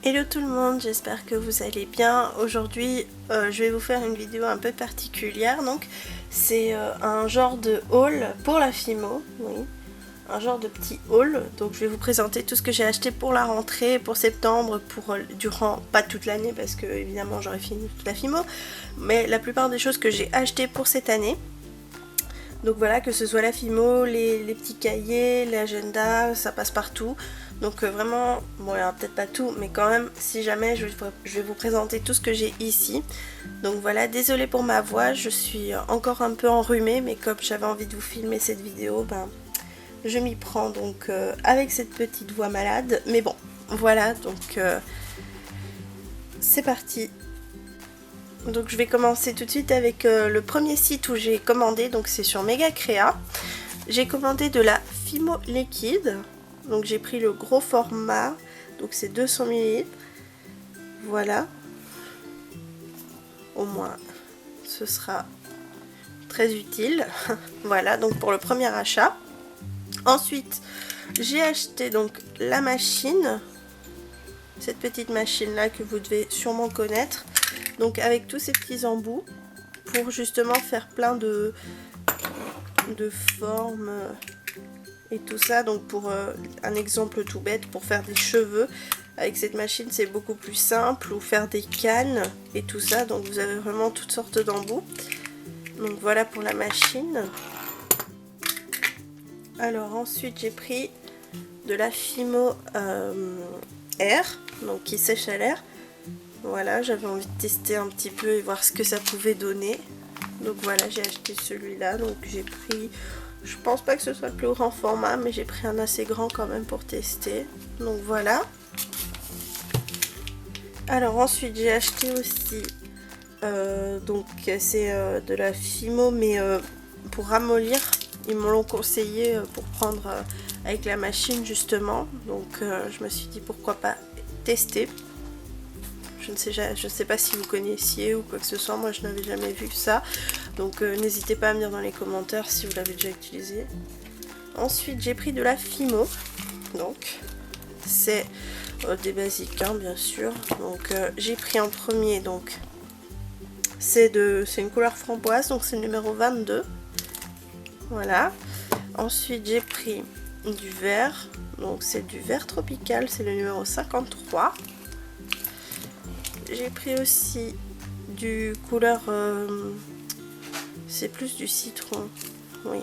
Hello tout le monde, j'espère que vous allez bien. Aujourd'hui je vais vous faire une vidéo un peu particulière. Donc c'est un genre de haul pour la Fimo, oui, un genre de petit haul. Donc je vais vous présenter tout ce que j'ai acheté pour la rentrée, pour septembre, pour durant, pas toute l'année parce que évidemment j'aurais fini toute la Fimo, mais la plupart des choses que j'ai achetées pour cette année. Donc voilà, que ce soit la Fimo, les petits cahiers, l'agenda, ça passe partout. Donc vraiment, bon il n'y aura peut-être pas tout, mais quand même, si jamais, je vais vous présenter tout ce que j'ai ici. Donc voilà, désolée pour ma voix, je suis encore un peu enrhumée, mais comme j'avais envie de vous filmer cette vidéo, ben je m'y prends donc avec cette petite voix malade. Mais bon, voilà, donc c'est parti. Donc je vais commencer tout de suite avec le premier site où j'ai commandé, donc c'est sur Megacrea. J'ai commandé de la Fimo liquide, donc j'ai pris le gros format, donc c'est 200 ml. Voilà, au moins ce sera très utile. Voilà, donc pour le premier achat. Ensuite j'ai acheté donc la machine, cette petite machine là que vous devez sûrement connaître. Donc avec tous ces petits embouts pour justement faire plein de formes et tout ça. Donc pour un exemple tout bête, pour faire des cheveux avec cette machine c'est beaucoup plus simple, ou faire des cannes et tout ça. Donc vous avez vraiment toutes sortes d'embouts. Donc voilà pour la machine. Alors ensuite j'ai pris de la Fimo Air, donc qui sèche à l'air. Voilà, j'avais envie de tester un petit peu et voir ce que ça pouvait donner. Donc voilà, j'ai acheté celui-là. Donc j'ai pris, je pense pas que ce soit le plus grand format, mais j'ai pris un assez grand quand même pour tester. Donc voilà. Alors ensuite j'ai acheté aussi, donc c'est de la Fimo, mais pour ramollir. Ils me l'ont conseillé pour prendre avec la machine justement. Donc je me suis dit pourquoi pas tester. Je ne sais pas si vous connaissiez ou quoi que ce soit, moi je n'avais jamais vu ça. Donc n'hésitez pas à me dire dans les commentaires si vous l'avez déjà utilisé. Ensuite j'ai pris de la Fimo. Donc c'est des basiques hein, bien sûr. Donc j'ai pris en premier, donc c'est une couleur framboise, donc c'est le numéro 22. Voilà. Ensuite j'ai pris du vert, donc c'est du vert tropical, c'est le numéro 53. J'ai pris aussi du couleur, c'est plus du citron, oui.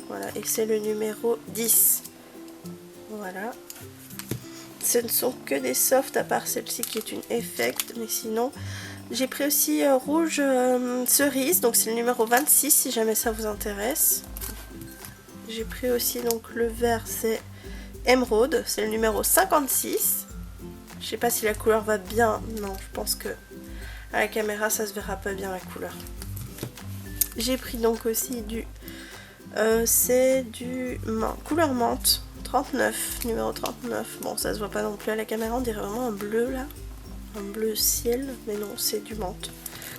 Voilà, et c'est le numéro 10. Voilà. Ce ne sont que des softs, à part celle-ci qui est une effect, mais sinon... J'ai pris aussi rouge cerise, donc c'est le numéro 26 si jamais ça vous intéresse. J'ai pris aussi donc le vert, c'est émeraude, c'est le numéro 56. Je sais pas si la couleur va bien, non je pense que à la caméra ça se verra pas bien la couleur. J'ai pris donc aussi du, c'est du couleur menthe, 39, numéro 39. Bon ça se voit pas non plus à la caméra, on dirait vraiment un bleu là. Un bleu ciel, mais non c'est du menthe,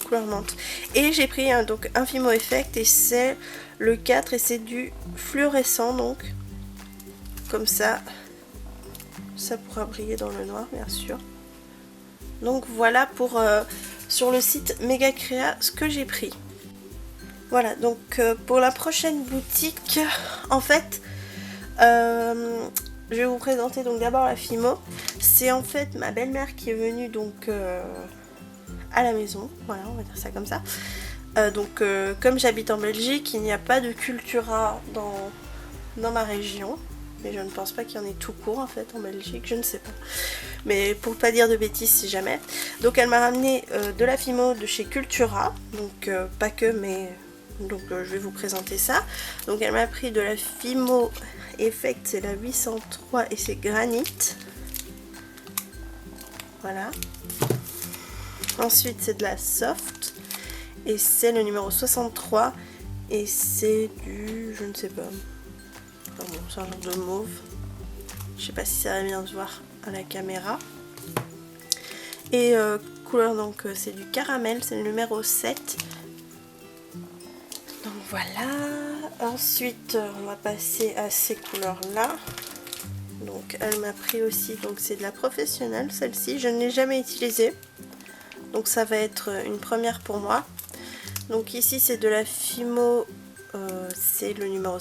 couleur menthe. Et j'ai pris donc un Fimo Effect et c'est le 4 et c'est du fluorescent, donc comme ça pourra briller dans le noir bien sûr. Donc voilà pour sur le site Megacrea ce que j'ai pris. Voilà, donc pour la prochaine boutique en fait je vais vous présenter donc d'abord la Fimo. C'est en fait ma belle-mère qui est venue donc à la maison, voilà on va dire ça comme ça. Donc comme j'habite en Belgique, il n'y a pas de Cultura dans ma région. Mais je ne pense pas qu'il y en ait tout court en fait en Belgique, je ne sais pas. Mais pour pas dire de bêtises si jamais. Donc elle m'a ramené de la Fimo de chez Cultura, donc pas que mais... Donc je vais vous présenter ça. Donc elle m'a pris de la Fimo Effect, c'est la 803 et c'est granit. Voilà. Ensuite c'est de la soft et c'est le numéro 63 et c'est du... je ne sais pas. Enfin bon, c'est un genre de mauve. Je sais pas si ça va bien se voir à la caméra. Et couleur donc c'est du caramel, c'est le numéro 7. Donc voilà, ensuite on va passer à ces couleurs là. Donc elle m'a pris aussi, donc c'est de la professionnelle celle-ci, je ne l'ai jamais utilisée. Donc ça va être une première pour moi. Donc ici c'est de la Fimo, c'est le numéro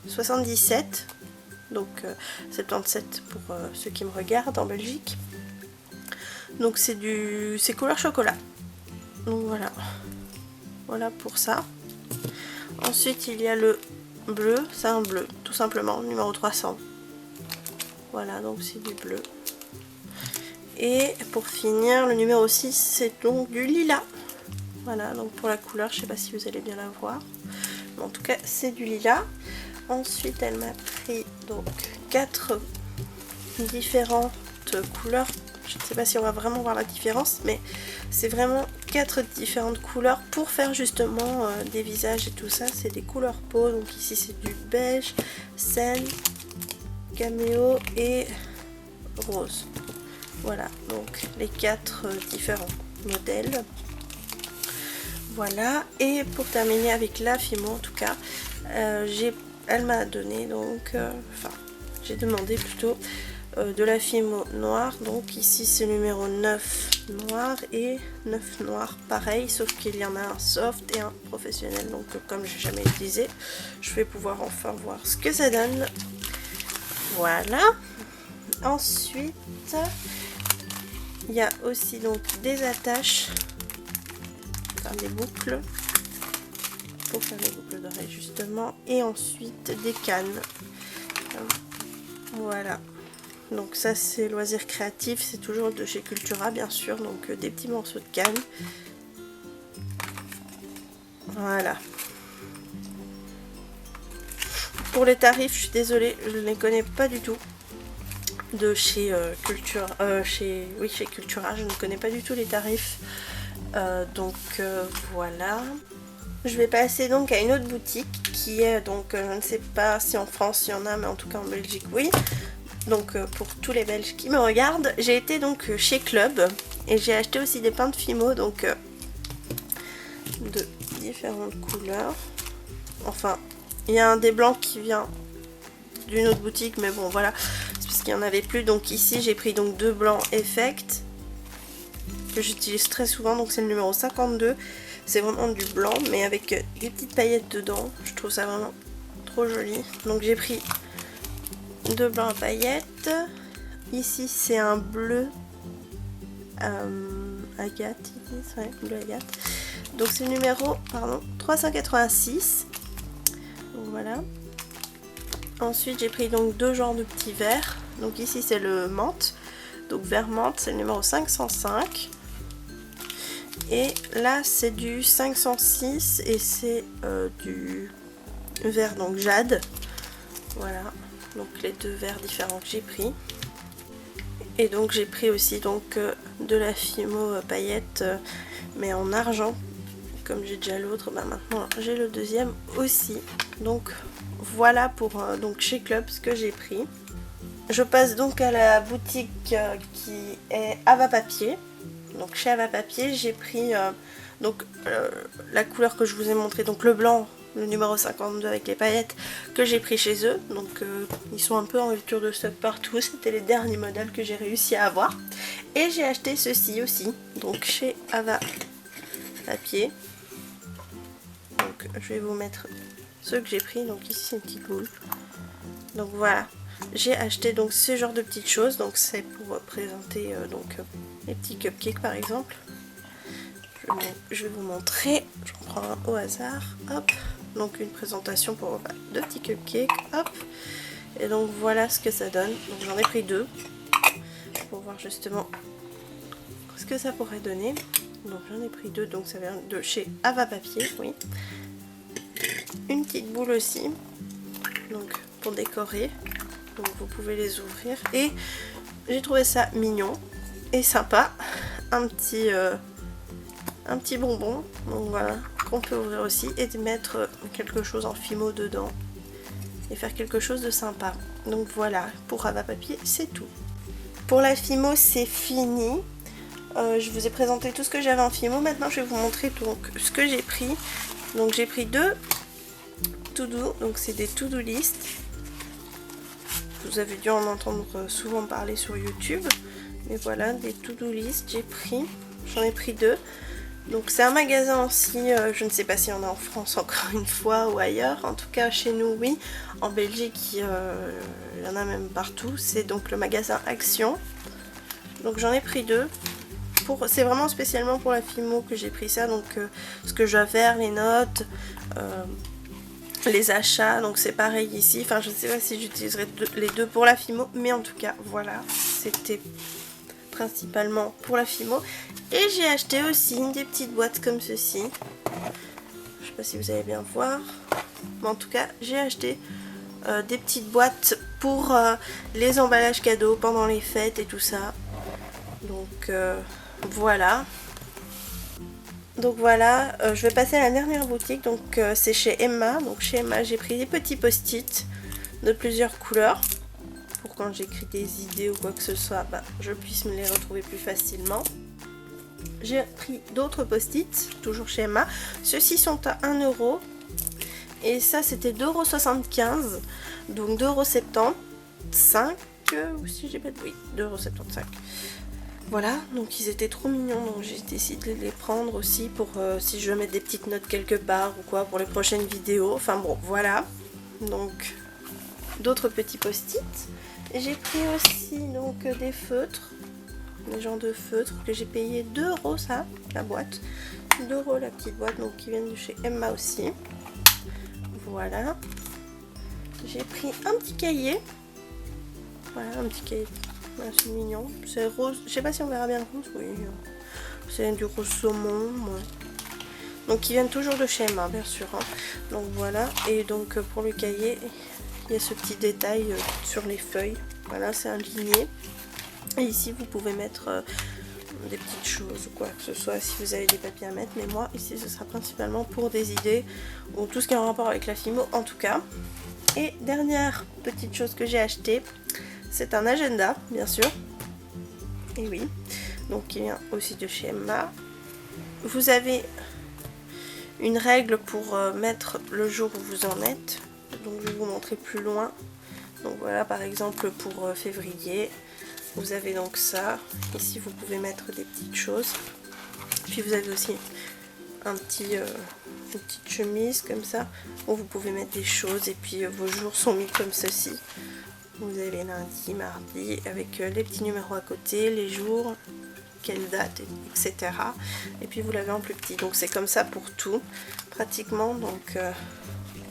77. Donc 77 pour ceux qui me regardent en Belgique. Donc c'est couleur chocolat. Donc voilà. Voilà pour ça. Ensuite il y a le bleu, c'est un bleu tout simplement, numéro 300. Voilà, donc c'est du bleu. Et pour finir, le numéro 6, c'est donc du lilas. Voilà, donc pour la couleur, je sais pas si vous allez bien la voir. Mais en tout cas, c'est du lilas. Ensuite, elle m'a pris donc 4 différentes couleurs. Je ne sais pas si on va vraiment voir la différence, mais c'est vraiment 4 différentes couleurs pour faire justement des visages et tout ça. C'est des couleurs peau. Donc ici, c'est du beige, scène, caméo et rose. Voilà, donc les 4 différents modèles. Voilà, et pour terminer avec la Fimo en tout cas, elle m'a donné donc, j'ai demandé plutôt de la Fimo noire. Donc ici c'est numéro 9 noir et 9 noir pareil, sauf qu'il y en a un soft et un professionnel. Donc comme j'ai jamais utilisé, je vais pouvoir enfin voir ce que ça donne. Voilà. Ensuite, il y a aussi donc des attaches, enfin des boucles, pour faire les boucles d'oreilles justement, et ensuite des cannes. Voilà. Donc ça c'est loisir créatif, c'est toujours de chez Cultura bien sûr, donc des petits morceaux de canne. Voilà. Pour les tarifs, je suis désolée, je ne les connais pas du tout. De chez chez Cultura, je ne connais pas du tout les tarifs. Donc voilà. Je vais passer donc à une autre boutique qui est donc, je ne sais pas si en France il y en a, mais en tout cas en Belgique oui. Donc pour tous les Belges qui me regardent, j'ai été donc chez Club et j'ai acheté aussi des peintes Fimo, donc de différentes couleurs. Enfin, il y a un des blancs qui vient d'une autre boutique, mais bon voilà, c'est parce qu'il n'y en avait plus. Donc ici j'ai pris donc 2 blancs Effect que j'utilise très souvent, donc c'est le numéro 52. C'est vraiment du blanc mais avec des petites paillettes dedans, je trouve ça vraiment trop joli. Donc j'ai pris 2 blancs à paillettes. Ici c'est un bleu agate, ouais, bleu agate. Donc c'est le numéro 386. Donc voilà. Ensuite j'ai pris donc 2 genres de petits verres. Donc ici c'est le menthe. Donc vert menthe, c'est le numéro 505. Et là c'est du 506 et c'est du vert donc jade. Voilà. Donc les 2 verres différents que j'ai pris. Et donc j'ai pris aussi donc de la Fimo paillette mais en argent. Comme j'ai déjà l'autre, bah maintenant j'ai le deuxième aussi. Donc voilà pour donc chez Club ce que j'ai pris. Je passe donc à la boutique qui est Ava Papier. Donc chez Ava Papier j'ai pris la couleur que je vous ai montré, donc le blanc, le numéro 52 avec les paillettes que j'ai pris chez eux. Donc ils sont un peu en rupture de stock partout, c'était les derniers modèles que j'ai réussi à avoir. Et j'ai acheté ceci aussi, donc chez Ava Papier. Donc je vais vous mettre ceux que j'ai pris. Donc ici c'est une petite boule. Donc voilà, j'ai acheté donc ce genre de petites choses. Donc c'est pour présenter les petits cupcakes par exemple. Je vais vous montrer. J'en prends un au hasard. Hop. Donc une présentation pour de petits cupcakes. Hop. Et donc voilà ce que ça donne. Donc j'en ai pris 2 pour voir justement ce que ça pourrait donner. Donc j'en ai pris 2. Donc ça vient de chez Ava Papier. Oui. Une petite boule aussi. Donc pour décorer. Donc vous pouvez les ouvrir. Et j'ai trouvé ça mignon et sympa. Un petit bonbon, donc voilà, qu'on peut ouvrir aussi et de mettre quelque chose en Fimo dedans et faire quelque chose de sympa. Donc voilà, pour Ava Papier c'est tout. Pour la Fimo c'est fini. Je vous ai présenté tout ce que j'avais en Fimo. Maintenant je vais vous montrer donc ce que j'ai pris. Donc j'ai pris 2 to-do, donc c'est des to-do list. vous avez dû en entendre souvent parler sur YouTube. Mais voilà, des to-do list, j'en ai pris 2. Donc c'est un magasin aussi, je ne sais pas s'il y en a en France encore une fois ou ailleurs, en tout cas chez nous oui, en Belgique il y en a même partout, c'est donc le magasin Action. Donc j'en ai pris 2, c'est vraiment spécialement pour la FIMO que j'ai pris ça, donc ce que je vais faire, les notes, les achats, donc c'est pareil ici, enfin je ne sais pas si j'utiliserai les 2 pour la FIMO, mais en tout cas voilà, c'était principalement pour la FIMO. Et j'ai acheté aussi des petites boîtes comme ceci. Je sais pas si vous allez bien voir. Mais en tout cas, j'ai acheté des petites boîtes pour les emballages cadeaux pendant les fêtes et tout ça. Donc voilà. Donc voilà, je vais passer à la dernière boutique. Donc c'est chez Emma. Donc chez Emma, j'ai pris des petits post-it de plusieurs couleurs. Pour quand j'écris des idées ou quoi que ce soit, je puisse me les retrouver plus facilement. J'ai pris d'autres post-it, toujours chez Emma. Ceux-ci sont à 1 €. Et ça, c'était 2,75 €. Donc 2,75 €. Ou si j'ai pas de... Oui, 2,75 €. Voilà, donc ils étaient trop mignons. Donc j'ai décidé de les prendre aussi pour si je veux mettre des petites notes quelque part ou quoi pour les prochaines vidéos. Enfin bon, voilà. Donc d'autres petits post-it. J'ai pris aussi donc des feutres. Les genres de feutres que j'ai payé 2 € ça, la boîte. 2 € la petite boîte, donc qui viennent de chez Emma aussi. Voilà. J'ai pris un petit cahier. Voilà, un petit cahier. Voilà, c'est mignon. C'est rose. Je sais pas si on verra bien le rose. Oui. C'est du rose saumon. Ouais. Donc qui viennent toujours de chez Emma, bien sûr. Hein. Donc voilà. Et donc pour le cahier, il y a ce petit détail sur les feuilles. Voilà, c'est un ligné. Et ici vous pouvez mettre des petites choses ou quoi que ce soit si vous avez des papiers à mettre, mais moi ici ce sera principalement pour des idées ou tout ce qui est en rapport avec la FIMO en tout cas. Et dernière petite chose que j'ai acheté, c'est un agenda bien sûr, et oui, donc il vient aussi de chez Emma. Vous avez une règle pour mettre le jour où vous en êtes, donc je vais vous montrer plus loin. Donc voilà, par exemple pour février, vous avez donc ça. Ici vous pouvez mettre des petites choses. Puis vous avez aussi une petite chemise comme ça où vous pouvez mettre des choses et puis vos jours sont mis comme ceci. Vous avez lundi, mardi avec les petits numéros à côté, les jours, quelle date, etc. Et puis vous l'avez en plus petit. Donc c'est comme ça pour tout pratiquement. Donc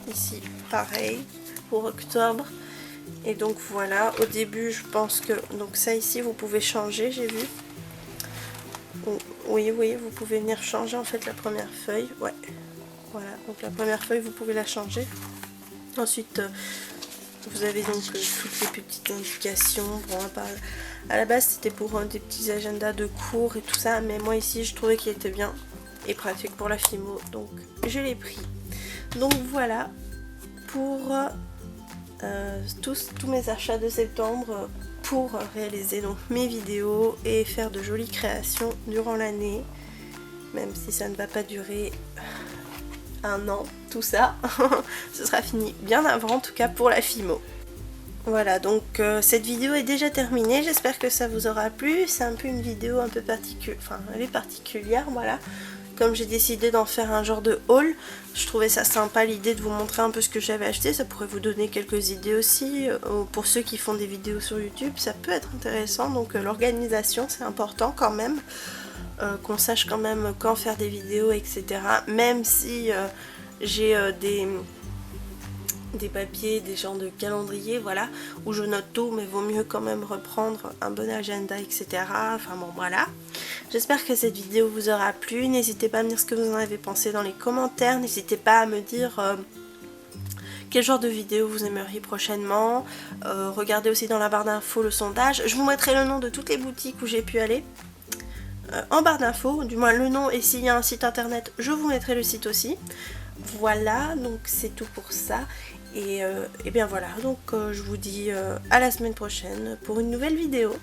ici pareil pour octobre. Et donc voilà, au début je pense que, donc ça ici vous pouvez changer, j'ai vu. Oui, vous pouvez venir changer en fait la première feuille, ouais. Voilà, donc la première feuille vous pouvez la changer. Ensuite vous avez donc toutes les petites indications. Bon, à la base c'était pour des petits agendas de cours et tout ça, mais moi ici je trouvais qu'il était bien et pratique pour la FIMO, donc je l'ai pris. Donc voilà pour... tous mes achats de septembre pour réaliser donc mes vidéos et faire de jolies créations durant l'année, même si ça ne va pas durer 1 an tout ça. Ce sera fini bien avant, en tout cas pour la FIMO. Voilà, donc cette vidéo est déjà terminée, j'espère que ça vous aura plu. C'est un peu une vidéo un peu particulière, enfin elle est particulière, voilà. Comme j'ai décidé d'en faire un genre de haul, je trouvais ça sympa l'idée de vous montrer un peu ce que j'avais acheté. Ça pourrait vous donner quelques idées aussi. Pour ceux qui font des vidéos sur YouTube, ça peut être intéressant. Donc l'organisation, c'est important quand même. Qu'on sache quand même quand faire des vidéos, etc. Même si j'ai des papiers, des genres de calendrier, voilà, où je note tout, mais vaut mieux quand même reprendre un bon agenda, etc. Enfin bon, voilà. J'espère que cette vidéo vous aura plu. N'hésitez pas à me dire ce que vous en avez pensé dans les commentaires. N'hésitez pas à me dire quel genre de vidéo vous aimeriez prochainement. Regardez aussi dans la barre d'infos le sondage. Je vous mettrai le nom de toutes les boutiques où j'ai pu aller en barre d'infos, du moins le nom, et s'il y a un site internet, je vous mettrai le site aussi. Voilà, donc c'est tout pour ça. Et bien voilà, donc je vous dis à la semaine prochaine pour une nouvelle vidéo.